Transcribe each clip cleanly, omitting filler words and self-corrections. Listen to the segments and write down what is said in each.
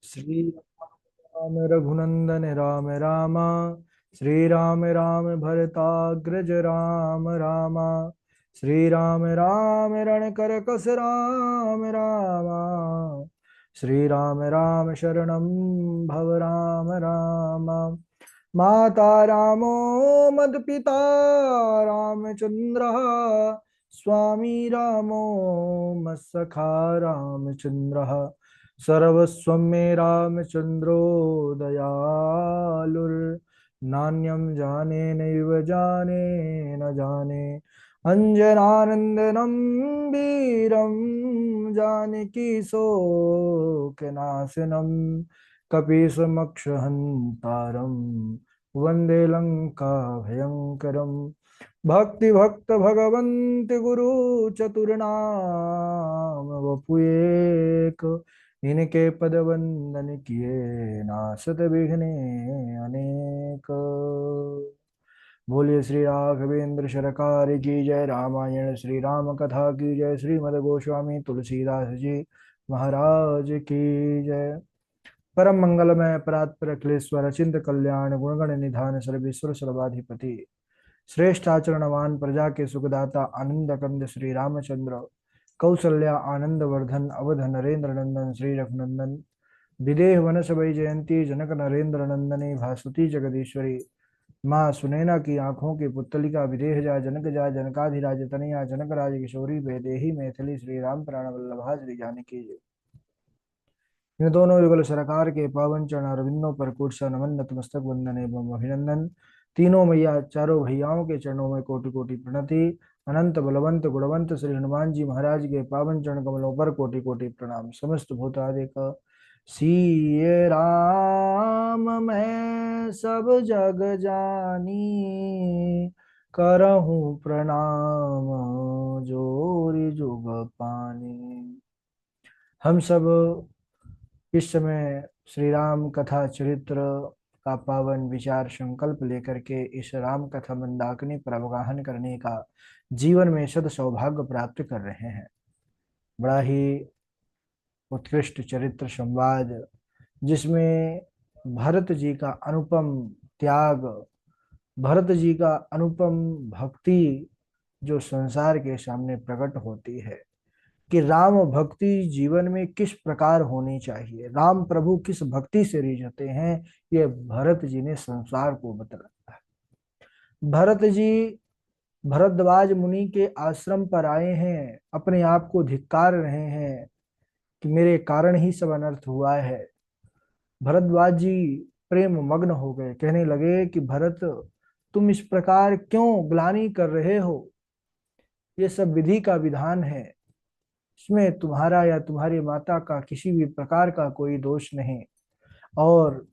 श्री राम रघुनंदन राम राम। श्री राम राम भरताग्रज राम राम। श्री राम राम रण कर कस राम राम। श्री राम राम शरणं भव राम राम। माता रामो मद्पिता रामचंद्रः। स्वामी रामो मत्सखा रामचंद्रः। सर्वस्वं मे रामचन्द्रो दयालुर्नान्यं जाने नैव जाने न जाने। अञ्जनानन्दनं वीरं जानकी शोकनाशनं कपीशमक्षहन्तारं वन्दे लङ्काभयङ्करम्। भक्ति भक्त भगवन्ति गुरु चतुर्नाम वपुएक। इनके पद वंदन किए नासत विघ्ने अनेक। बोलिए श्री राघवेंद्र सरकार की जय। रामायण श्री राम कथा की जय। श्रीमद गोस्वामी तुलसीदास जी महाराज की जय। परम मंगलमय परात्पर अखिलेश्वर अचिंत कल्याण गुणगण निधान सर्वेश्वर सर्वाधिपति श्रेष्ठ आचरणवान प्रजा के सुखदाता आनंद कंद श्री रामचंद्र। कौसल्या आनंद वर्धन अवध नरेंद्र नंदन श्री रघुनंदन। विदेह वनस वै जयंती जनक नरेंद्र नंदनी भासुती जगदीश्वरी। माँ सुनैना की आंखों की पुतलिका विदेह जा जनक जा जनकाधिराज तनया जनक राज किशोरी बेदेही मैथिली श्री राम प्राण वल्लभा श्री जानकी जय। इन दोनों युगल सरकार के पावन चरण अरविंदों पर कोट सा नमन नतमस्तक वंदन एवं अभिनंदन। तीनों मैया चारों भैयाओं के चरणों में कोटि कोटि प्रणति। अनंत बलवंत गुणवंत श्री हनुमान जी महाराज के पावन चरण कमलों पर कोटि कोटि प्रणाम। समस्त भूतादिक सिय राम मैं सब जग जानी। करहूँ प्रणाम जोरि जुग पानी। हम सब इस समय श्री राम कथा चरित्र का पावन विचार संकल्प लेकर के इस राम कथा मंदाकिनी पर अवगाहन करने का जीवन में सद सौभाग्य प्राप्त कर रहे हैं। बड़ा ही उत्कृष्ट चरित्र संवाद जिसमें भरत जी का अनुपम त्याग, भरत जी का अनुपम भक्ति जो संसार के सामने प्रकट होती है कि राम भक्ति जीवन में किस प्रकार होनी चाहिए, राम प्रभु किस भक्ति से रिझते हैं, ये भरत जी ने संसार को बतलाया है। भरत जी भरद्वाज मुनि के आश्रम पर आए हैं, अपने आप को धिक्कार रहे हैं कि मेरे कारण ही सब अनर्थ हुआ है। भरद्वाज जी प्रेम मग्न हो गए, कहने लगे कि भरत तुम इस प्रकार क्यों ग्लानि कर रहे हो, ये सब विधि का विधान है, इसमें तुम्हारा या तुम्हारी माता का किसी भी प्रकार का कोई दोष नहीं। और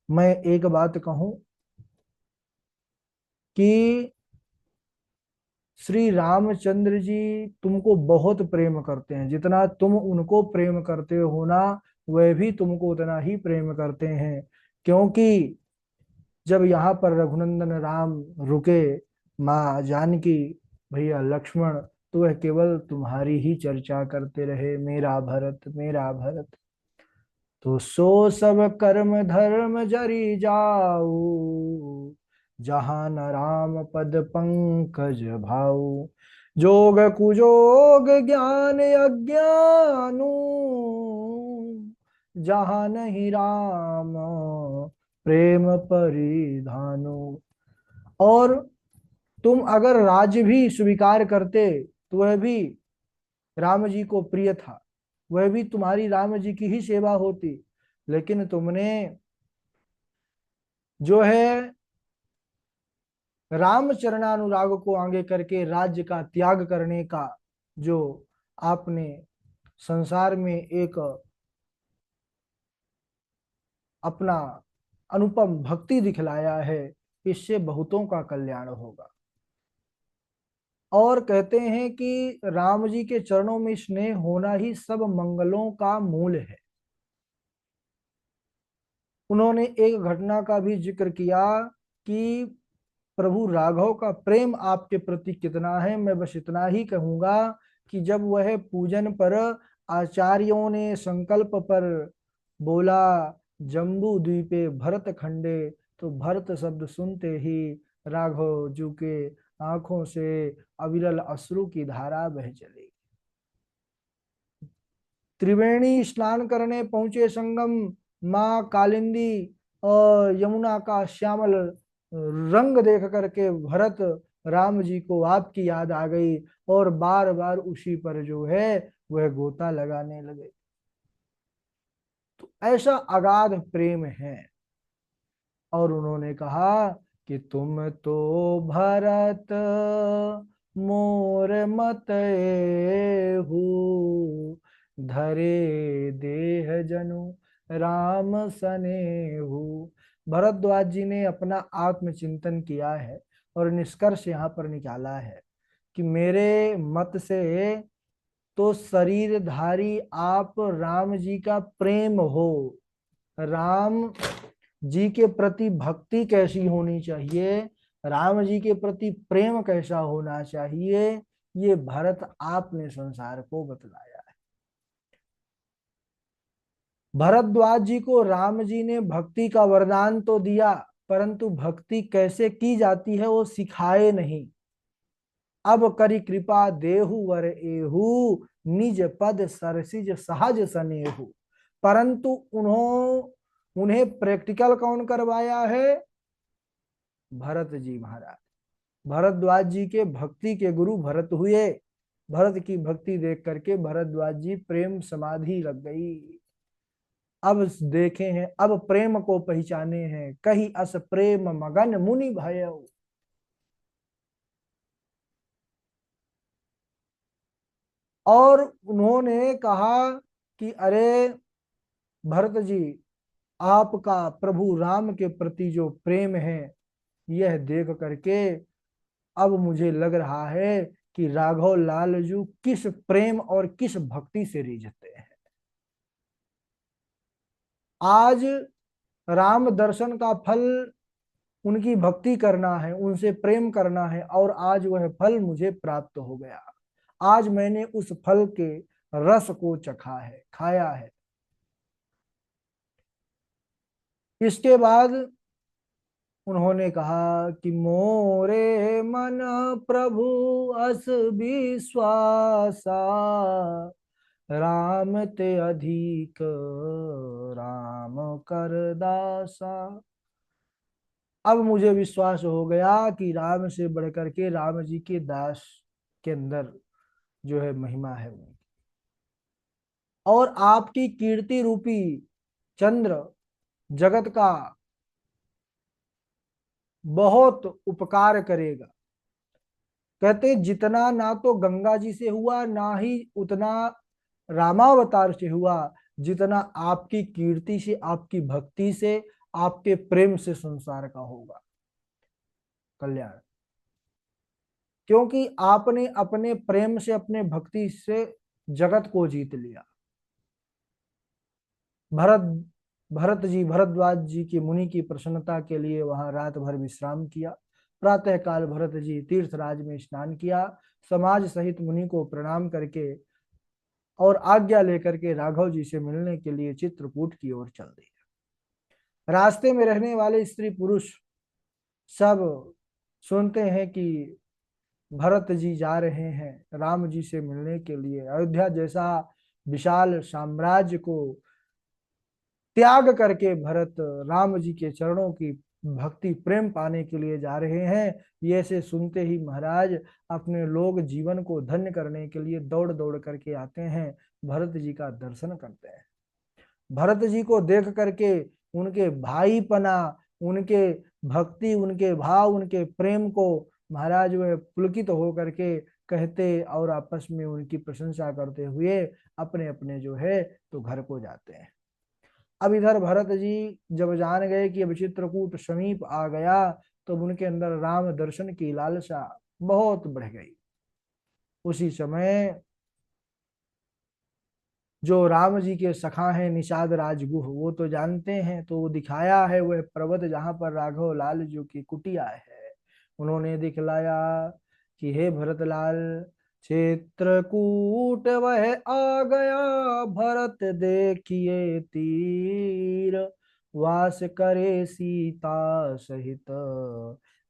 मैं एक बात कहूं कि श्री रामचंद्र जी तुमको बहुत प्रेम करते हैं, जितना तुम उनको प्रेम करते हो ना, वह भी तुमको उतना ही प्रेम करते हैं। क्योंकि जब यहाँ पर रघुनंदन राम रुके, माँ जानकी, भैया लक्ष्मण, तो वह केवल तुम्हारी ही चर्चा करते रहे, मेरा भरत मेरा भरत। तो सो सब कर्म धर्म जरि जाऊ, जहाँ न राम पद पंकज भाऊ। जोग कुजोग ज्ञान अज्ञानू, जहाँ नहीं राम प्रेम परिधानु। और तुम अगर राज्य भी स्वीकार करते तो वह भी राम जी को प्रिय था, वह भी तुम्हारी राम जी की ही सेवा होती। लेकिन तुमने जो है राम चरणानुराग को आगे करके राज्य का त्याग करने का जो आपने संसार में एक अपना अनुपम भक्ति दिखलाया है, इससे बहुतों का कल्याण होगा। और कहते हैं कि राम जी के चरणों में स्नेह होना ही सब मंगलों का मूल है। उन्होंने एक घटना का भी जिक्र किया कि प्रभु राघव का प्रेम आपके प्रति कितना है। मैं बस इतना ही कहूंगा कि जब वह पूजन पर आचार्यों ने संकल्प पर बोला जम्बू द्वीपे भरत खंडे। तो भरत शब्द सुनते ही राघव जू के आंखों से अविरल अश्रु की धारा बह चली। त्रिवेणी स्नान करने पहुंचे संगम, माँ कालिंदी और यमुना का श्यामल रंग देख करके भरत राम जी को आपकी याद आ गई और बार बार उसी पर जो है वह गोता लगाने लगे। तो ऐसा अगाध प्रेम है। और उन्होंने कहा कि तुम तो भरत मोर मत हो, धरे देह जनु राम सने हो। भरद्वाज जी ने अपना आत्मचिंतन किया है और निष्कर्ष यहाँ पर निकाला है कि मेरे मत से तो शरीरधारी आप राम जी का प्रेम हो, राम जी के प्रति भक्ति कैसी होनी चाहिए, राम जी के प्रति प्रेम कैसा होना चाहिए, ये भरत आपने संसार को बतलाया है। भरद्वाज जी को राम जी ने भक्ति का वरदान तो दिया, परंतु भक्ति कैसे की जाती है वो सिखाए नहीं। अब करी कृपा देहु वर एहू, निज पद सरसिज सहज सनेहू। परंतु उन्हें प्रैक्टिकल कौन करवाया है? भरत जी महाराज। भरद्वाज जी के भक्ति के गुरु भरत हुए। भरत की भक्ति देख करके भरद्वाज जी प्रेम समाधि लग गई। अब देखे हैं, अब प्रेम को पहचाने हैं, कही अस प्रेम मगन मुनि भयो। और उन्होंने कहा कि अरे भरत जी, आपका प्रभु राम के प्रति जो प्रेम है यह देख करके अब मुझे लग रहा है कि राघव लालजू किस प्रेम और किस भक्ति से रिझते हैं। आज राम दर्शन का फल उनकी भक्ति करना है, उनसे प्रेम करना है, और आज वह फल मुझे प्राप्त हो गया। आज मैंने उस फल के रस को चखा है, खाया है। इसके बाद उन्होंने कहा कि मोरे मन प्रभु अस विश्वासा, राम ते अधिक राम कर दासा। अब मुझे विश्वास हो गया कि राम से बढ़कर के राम जी के दास के अंदर जो है महिमा है। और आपकी कीर्ति रूपी चंद्र जगत का बहुत उपकार करेगा। कहते जितना ना तो गंगा जी से हुआ, ना ही उतना रामावतार से हुआ, जितना आपकी कीर्ति से, आपकी भक्ति से, आपके प्रेम से संसार का होगा कल्याण। क्योंकि आपने अपने प्रेम से, अपने भक्ति से जगत को जीत लिया। भरत भरत जी, भरद्वाज जी की मुनि की प्रसन्नता के लिए वहां रात भर विश्राम किया। प्रातः काल भरत जी तीर्थराज में स्नान किया, समाज सहित मुनि को प्रणाम करके और आज्ञा लेकर के राघव जी से मिलने के लिए चित्रकूट की ओर चल दिए। रास्ते में रहने वाले स्त्री पुरुष सब सुनते हैं कि भरत जी जा रहे हैं राम जी से मिलने के लिए। अयोध्या जैसा विशाल साम्राज्य को त्याग करके भरत राम जी के चरणों की भक्ति प्रेम पाने के लिए जा रहे हैं। ये से सुनते ही महाराज अपने लोग जीवन को धन्य करने के लिए दौड़ दौड़ करके आते हैं, भरत जी का दर्शन करते हैं। भरत जी को देख करके उनके भाईपना, उनके भक्ति, उनके भाव, उनके प्रेम को महाराज वह पुलकित हो करके कहते और आपस में उनकी प्रशंसा करते हुए अपने अपने जो है तो घर को जाते हैं। अब इधर भरत जी जब जान गए कि अब चित्रकूट समीप आ गया, तो उनके अंदर राम दर्शन की लालसा बहुत बढ़ गई। उसी समय जो राम जी के सखा हैं निषाद राजगुह, वो तो जानते हैं, तो वो दिखाया है वह पर्वत जहां पर राघव लाल जो की कुटिया है। उन्होंने दिखलाया कि हे भरतलाल, चित्रकूट वह आ गया, भरत देखिए तीर वास करे सीता सहित,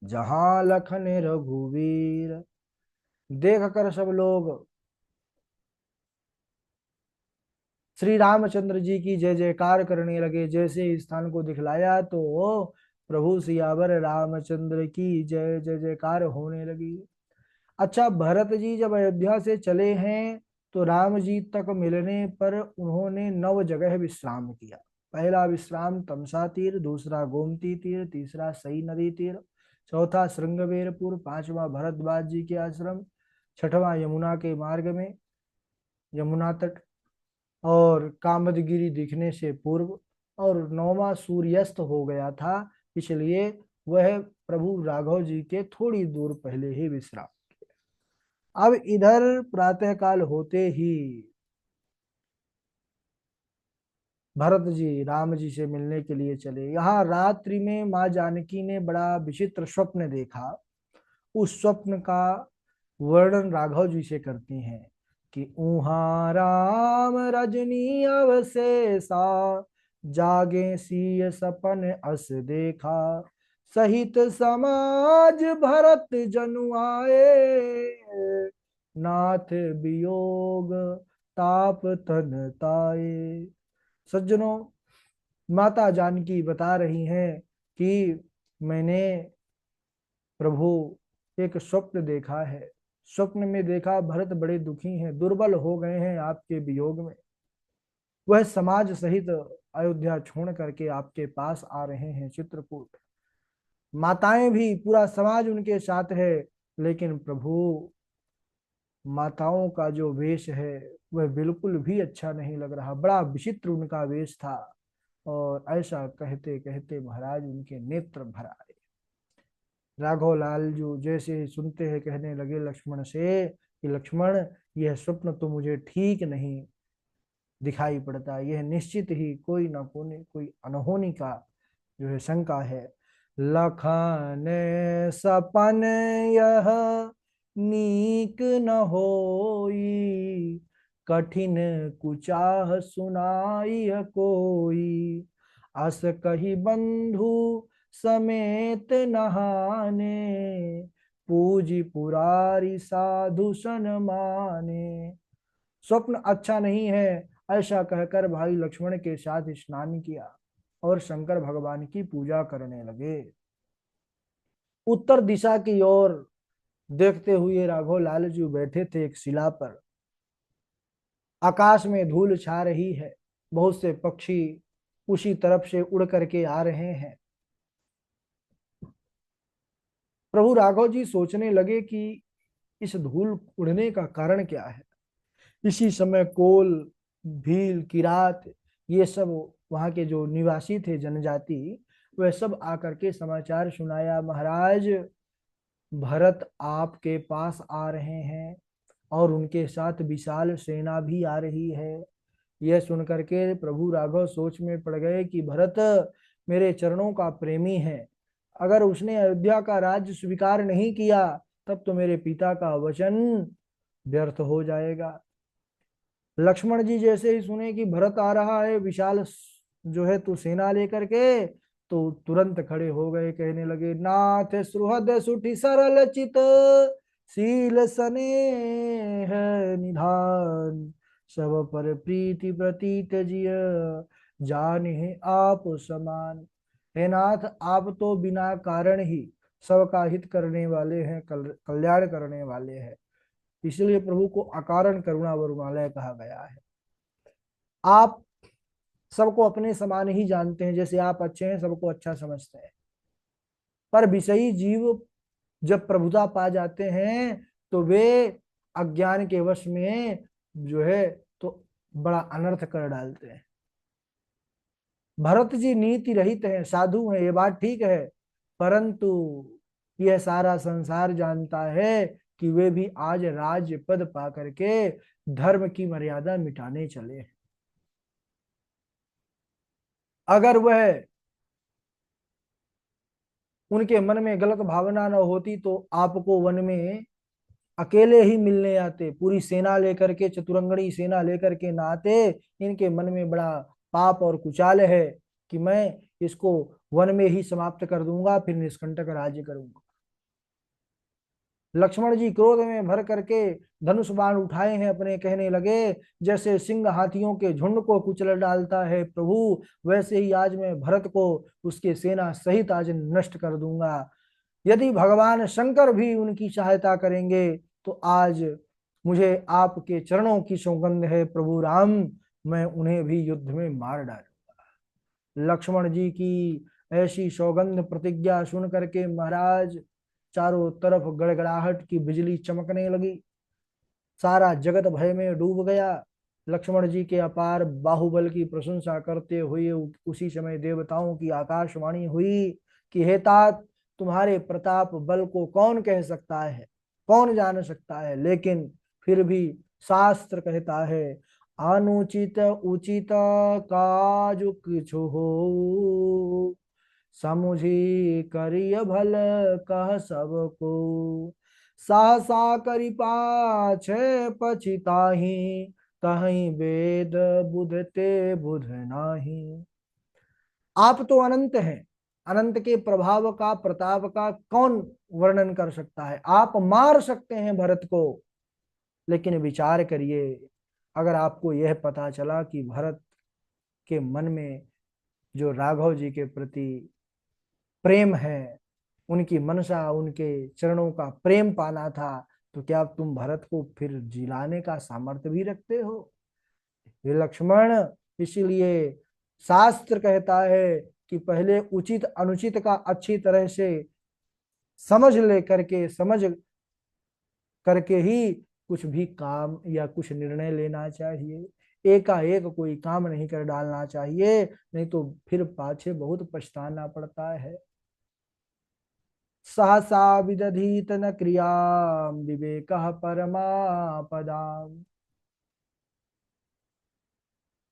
जहां लखन रघुवीर। देख कर सब लोग श्री रामचंद्र जी की जय जयकार करने लगे। जैसे इस स्थान को दिखलाया तो प्रभु सियावर रामचंद्र की जय जय जयकार होने लगी। अच्छा, भरत जी जब अयोध्या से चले हैं तो राम जी तक मिलने पर उन्होंने 9 जगह विश्राम किया। पहला विश्राम तमसा तीर, दूसरा गोमती तीर, तीसरा सई नदी तीर, चौथा श्रृंगवेरपुर, पांचवा भरद्वाज जी के आश्रम, छठवां यमुना के मार्ग में यमुना तट और कामदगिरी दिखने से पूर्व, और 9वां सूर्यास्त हो गया था, इसलिए वह प्रभु राघव जी के थोड़ी दूर पहले ही विश्राम। अब इधर प्रातःकाल होते ही भरत जी राम जी से मिलने के लिए चले। यहाँ रात्रि में माँ जानकी ने बड़ा विचित्र स्वप्न देखा। उस स्वप्न का वर्णन राघव जी से करती हैं कि ऊहा राम रजनी अवशेषा, जागे सिय सपन अस देखा, सहित समाज भरत जनु आए, नाथ वियोग ताप तन ताए। सज्जनों, माता जानकी बता रही हैं कि मैंने प्रभु एक स्वप्न देखा है। स्वप्न में देखा भरत बड़े दुखी हैं, दुर्बल हो गए हैं आपके वियोग में। वह समाज सहित अयोध्या छोड़ करके आपके पास आ रहे हैं चित्रकूट। माताएं भी, पूरा समाज उनके साथ है, लेकिन प्रभु माताओं का जो वेश है वह बिल्कुल भी अच्छा नहीं लग रहा, बड़ा विचित्र उनका वेश था। और ऐसा कहते कहते महाराज उनके नेत्र भर आए। राघव लाल जो जैसे सुनते हैं कहने लगे लक्ष्मण से कि लक्ष्मण, यह स्वप्न तो मुझे ठीक नहीं दिखाई पड़ता, यह निश्चित ही कोई न कोई अनहोनी का जो है शंका है। लखन सपन यह नीक न होई, कठिन कुचाह सुनाई कोई, अस कही बंधु समेत नहाने, पूजी पुरारी साधु सन माने। स्वप्न अच्छा नहीं है, ऐसा कहकर भाई लक्ष्मण के साथ स्नान किया और शंकर भगवान की पूजा करने लगे। उत्तर दिशा की ओर देखते हुए राघव लाल जी बैठे थे एक शिला पर। आकाश में धूल छा रही है, बहुत से पक्षी उसी तरफ से उड़ करके आ रहे हैं। प्रभु राघव जी सोचने लगे कि इस धूल उड़ने का कारण क्या है। इसी समय कोल, भील, किरात, ये सब वहां के जो निवासी थे जनजाति, वह सब आकर के समाचार सुनाया, महाराज भरत आपके पास आ रहे हैं और उनके साथ विशाल सेना भी आ रही है। यह सुनकर के प्रभु राघव सोच में पड़ गए कि भरत मेरे चरणों का प्रेमी है, अगर उसने अयोध्या का राज्य स्वीकार नहीं किया तब तो मेरे पिता का वचन व्यर्थ हो जाएगा। लक्ष्मण जी जैसे ही सुने कि भरत आ रहा है विशाल जो है तो सेना लेकर के, तो तुरंत खड़े हो गए, कहने लगे नाथ सुहृद सुठी सरल चित, शील स्नेह निधान, सब पर प्रीति प्रतीत जिय, जाने आप समान। हे नाथ, आप तो बिना कारण ही सबका हित करने वाले हैं, कल्याण करने वाले हैं, इसलिए प्रभु को अकारण करुणा वरुणालय कहा गया है। आप सबको अपने समान ही जानते हैं, जैसे आप अच्छे हैं सबको अच्छा समझते हैं, पर विषयी जीव जब प्रभुता पा जाते हैं तो वे अज्ञान के वश में जो है तो बड़ा अनर्थ कर डालते हैं। भरत जी नीति रहित हैं, साधु हैं, ये बात ठीक है, परंतु यह सारा संसार जानता है कि वे भी आज राज्य पद पा करके धर्म की मर्यादा मिटाने चले हैं। अगर वह उनके मन में गलत भावना न होती तो आपको वन में अकेले ही मिलने आते, पूरी सेना लेकर के, चतुरंगणी सेना लेकर के ना आते। इनके मन में बड़ा पाप और कुचाल है कि मैं इसको वन में ही समाप्त कर दूंगा, फिर निष्कंटक राज्य करूंगा। लक्ष्मण जी क्रोध में भर करके धनुष बाण उठाए हैं अपने, कहने लगे जैसे सिंह हाथियों के झुंड को कुचल डालता है प्रभु, वैसे ही आज मैं भरत को उसके सेना सहित आज नष्ट कर दूंगा। यदि भगवान शंकर भी उनकी सहायता करेंगे तो आज मुझे आपके चरणों की सौगंध है प्रभु राम, मैं उन्हें भी युद्ध में मार डालूंगा। लक्ष्मण जी की ऐसी सौगंध प्रतिज्ञा सुन करके महाराज चारों तरफ गड़गड़ाहट की बिजली चमकने लगी, सारा जगत भय में डूब गया। लक्ष्मण जी के अपार बाहुबल की प्रशंसा करते हुए उसी समय देवताओं की आकाशवाणी हुई कि हे तात, तुम्हारे प्रताप बल को कौन कह सकता है, कौन जान सकता है, लेकिन फिर भी शास्त्र कहता है अनुचित उचित काज किछु हो, समुझी करिय भल कह सबको, सहसा करि पाछे पछिताहि, तहि वेद बुझते बुझ नाही। आप तो अनंत हैं, अनंत के प्रभाव का प्रताप का कौन वर्णन कर सकता है। आप मार सकते हैं भरत को, लेकिन विचार करिए, अगर आपको यह पता चला कि भरत के मन में जो राघव जी के प्रति प्रेम है, उनकी मनसा उनके चरणों का प्रेम पाना था, तो क्या तुम भरत को फिर जिलाने का सामर्थ्य भी रखते हो। ये लक्ष्मण, इसीलिए शास्त्र कहता है कि पहले उचित अनुचित का अच्छी तरह से समझ करके ही कुछ भी काम या कुछ निर्णय लेना चाहिए। एकाएक कोई काम नहीं कर डालना चाहिए, नहीं तो फिर पाछे बहुत पछताना पड़ता है। सहसा विदधीत न क्रिया विवेक परमापदा।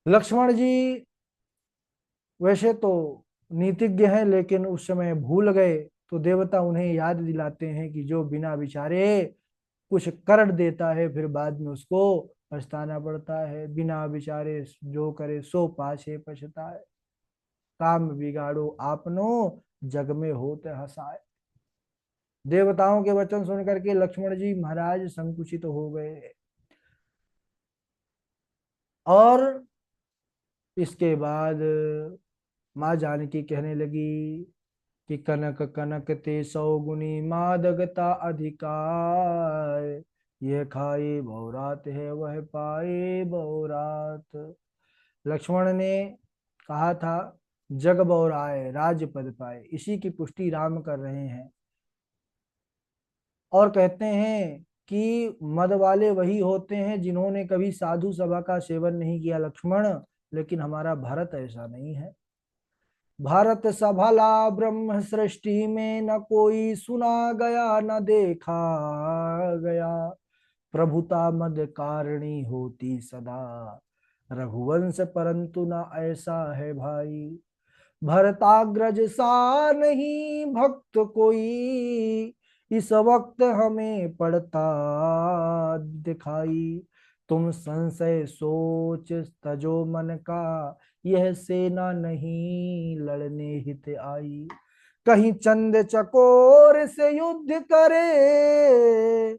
लक्ष्मण जी वैसे तो नीतिज्ञ हैं, लेकिन उस समय भूल गए, तो देवता उन्हें याद दिलाते हैं कि जो बिना विचारे कुछ कर देता है फिर बाद में उसको पछताना पड़ता है। बिना विचारे जो करे सो पाछे पछताए, काम बिगाड़ो आपनो जग में होते हंसाए। देवताओं के वचन सुन करके लक्ष्मण जी महाराज संकुचित हो गए, और इसके बाद माँ जानकी कहने लगी कि कनक कनक ते सौगुनी मादगता अधिकार, यह खाए बहुरात है वह पाए बहुरात। लक्ष्मण ने कहा था जग बहुराए राज्य पद पाए, इसी की पुष्टि राम कर रहे हैं, और कहते हैं कि मद वाले वही होते हैं जिन्होंने कभी साधु सभा का सेवन नहीं किया लक्ष्मण, लेकिन हमारा भारत ऐसा नहीं है। भारत सभला ब्रह्म सृष्टि में न कोई सुना गया न देखा गया, प्रभुता मद कारणी होती सदा, रघुवंश परंतु न ऐसा है भाई। भरताग्रज सा नहीं भक्त कोई, इस वक्त हमें पड़ता दिखाई। तुम संशय सोच तजो मन का, यह सेना नहीं लड़ने हित आई। कहीं चंद चकोर से युद्ध करे,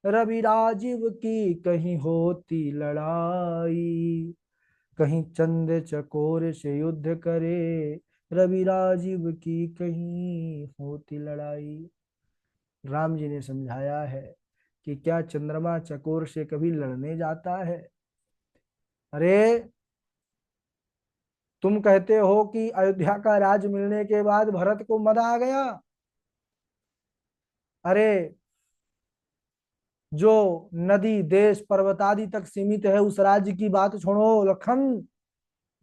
रवि राजीव की कहीं होती लड़ाई। कहीं चंद चकोर से युद्ध करे, रवि राजीव की कहीं होती लड़ाई। राम जी ने समझाया है कि क्या चंद्रमा चकोर से कभी लड़ने जाता है। अरे तुम कहते हो कि अयोध्या का राज मिलने के बाद भरत को मद आ गया। अरे जो नदी देश पर्वत आदि तक सीमित है उस राज्य की बात छोड़ो लखन,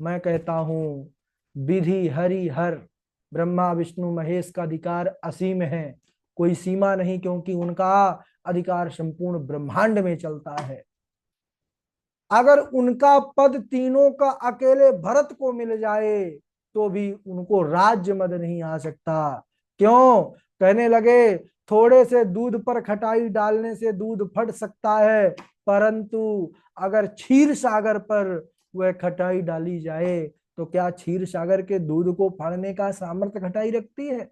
मैं कहता हूं विधि हरि हर ब्रह्मा विष्णु महेश का अधिकार असीम है, कोई सीमा नहीं, क्योंकि उनका अधिकार संपूर्ण ब्रह्मांड में चलता है। अगर उनका पद तीनों का अकेले भरत को मिल जाए तो भी उनको राज्य मद नहीं आ सकता। क्यों? कहने लगे थोड़े से दूध पर खटाई डालने से दूध फट सकता है, परंतु अगर क्षीर सागर पर वह खटाई डाली जाए तो क्या क्षीर सागर के दूध को फाड़ने का सामर्थ्य खटाई रखती है?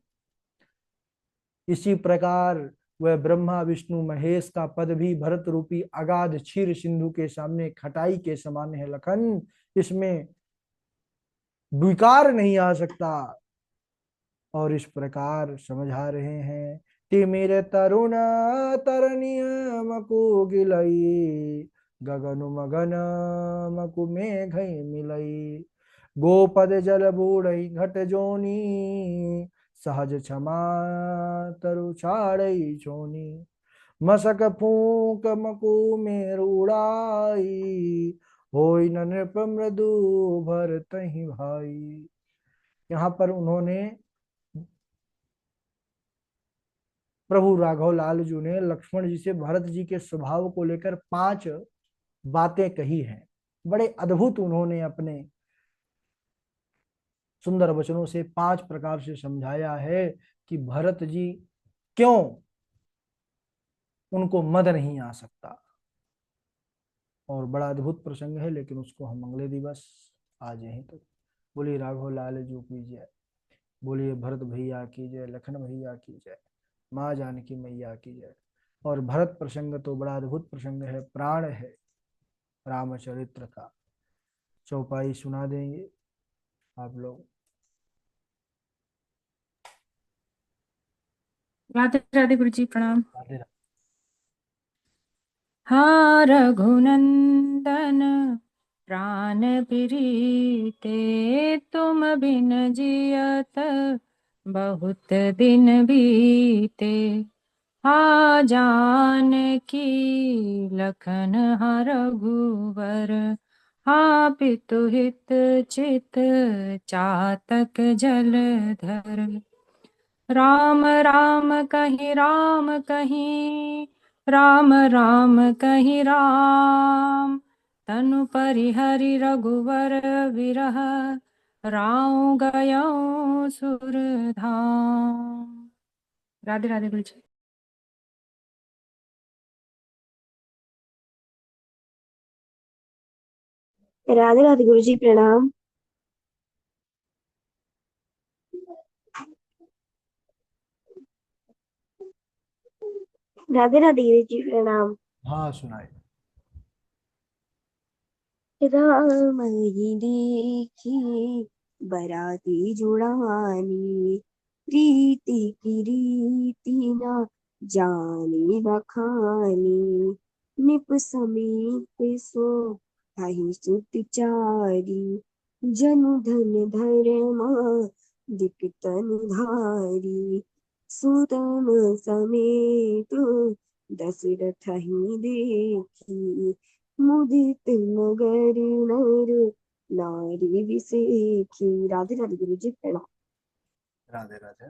इसी प्रकार वह ब्रह्मा विष्णु महेश का पद भी भरत रूपी अगाध क्षीर सिंधु के सामने खटाई के समान है लखन। इसमें विकार नहीं आ सकता। और इस प्रकार समझा रहे हैं तिमिर तरुण तरनिय मकु गिलई गगनु मगन मकु मेघ मिलई गोपद जल बूढ़ई घट जोनी सहज क्षमा तरु छाड़ई छोनी मसक फूक मकु मेरु उड़ाई होई न नृप मृदु भरत ही भाई। यहाँ पर उन्होंने प्रभु राघव लाल जी ने लक्ष्मण जी से भरत जी के स्वभाव को लेकर 5 बातें कही हैं। बड़े अद्भुत उन्होंने अपने सुंदर वचनों से 5 प्रकार से समझाया है कि भरत जी क्यों उनको मद नहीं आ सकता। और बड़ा अद्भुत प्रसंग है, लेकिन उसको हम अगले दिवस आज यहीं तक। बोलिए राघव लाल जी की जय, बोलिए भरत भैया की जय, लखन भैया की जय, माँ जानकी मैया की जय। और भरत प्रसंग तो बड़ा अद्भुत प्रसंग है, प्राण है रामचरित्र का। चौपाई सुना देंगे आप लोग। राधे राधे गुरु जी, प्रणाम। राधे राधे। हाँ रघुनंदन प्राण प्रीते, तुम बिन जियत बहुत दिन बीते। हाँ जानकी लखन हाँ रघुवर, हाँ पितु हित चित चातक जलधर। राम राम कहीं राम कहीं, राम राम कहीं राम। तनु परिहरि रघुवर विरह, राम गयो सुरधाम। राधे राधे गुरु जी। राधे राधे गुरु जी, प्रणाम। राधे राधे गुरु जी, प्रणाम। हाँ सुनाए। राम ही देखी बराती जुड़ानी, प्रीति की रीति न जानी बखानी। निप समीप सो ताहि सुत चारी, जनु धन धर्मा दिक तनु धारी। सुतम समेत दशरथ ही देखी, मुदित नगर नर नारी विसेखी। राधे राधे गुरु जी, प्रणाम। राधे राधे।